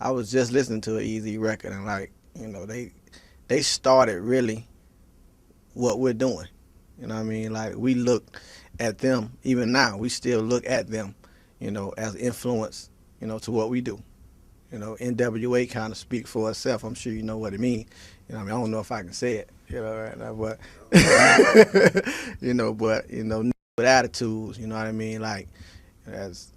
I was just listening to an Eazy record, and like, they started really what we're doing. You know what I mean? Like, we look at them, even now, we still look at them, as influence, to what we do. NWA kind of speak for itself. I'm sure you know what it means. I mean, I don't know if I can say it, right now, but, with attitudes, you know what I mean? Like, as,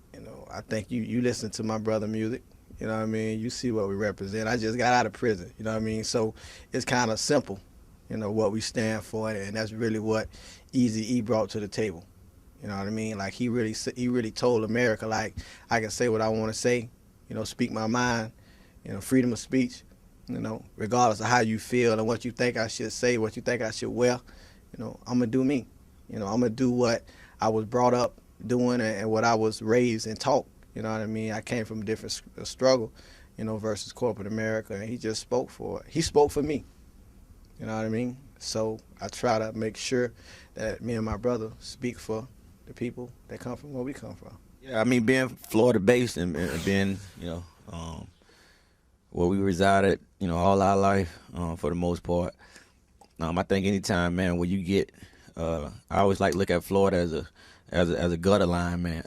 I think you listen to my brother music, you know what I mean? You see what we represent. I just got out of prison, you know what I mean? So it's kind of simple, what we stand for, and that's really what Easy E brought to the table. You know what I mean? Like, he really told America, like, I can say what I want to say, speak my mind, freedom of speech, regardless of how you feel and what you think I should say, what you think I should wear, I'm gonna do me. I'm gonna do what I was brought up doing, and what I was raised and taught. You know what I mean? I came from a different struggle, versus corporate America, and he just spoke for it. He spoke for me. You know what I mean? So I try to make sure that me and my brother speak for the people that come from where we come from. Yeah, I mean, being Florida based and being, where we resided, all our life, for the most part. I think anytime, man, where you get, I always like look at Florida as a gutter line, man,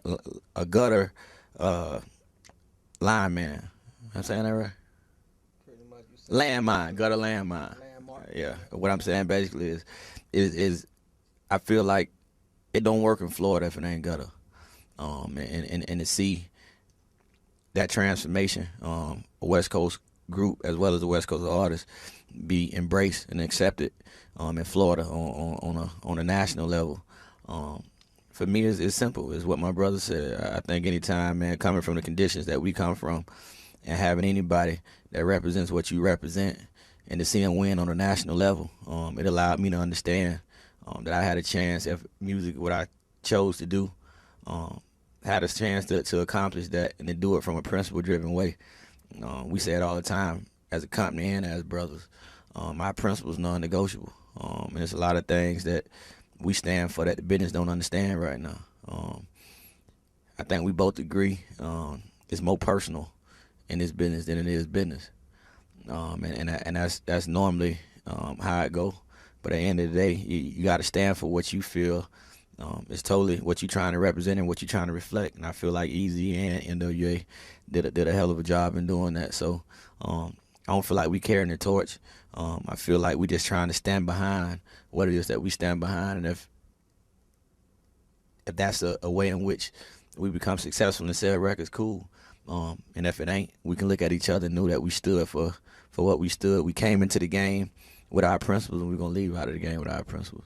a gutter line, man. I'm saying that right? Pretty much, you said Landmine, gutter landmine. landmark. Yeah, what I'm saying basically is I feel like it don't work in Florida if it ain't gutter. And to see that transformation, a West Coast group as well as the West Coast artists be embraced and accepted in Florida on a national level. For me, it's simple. It's what my brother said. I think anytime, man, coming from the conditions that we come from, and having anybody that represents what you represent, and to see him win on a national level, it allowed me to understand that I had a chance if music, what I chose to do, had a chance to accomplish that and to do it from a principle-driven way. We say it all the time as a company and as brothers. Our principles non-negotiable, and there's a lot of things that we stand for that the business don't understand right now. I think we both agree it's more personal in this business than it is business, and that's normally how it go. But at the end of the day, you got to stand for what you feel. It's totally what you're trying to represent and what you're trying to reflect. And I feel like Eazy and NWA did a hell of a job in doing that. So I don't feel like we carrying the torch. I feel like we just trying to stand behind what it is that we stand behind. And if that's a way in which we become successful and sell records, cool. And if it ain't, we can look at each other and know that we stood for what we stood. We came into the game with our principles, and we're going to leave out of the game with our principles.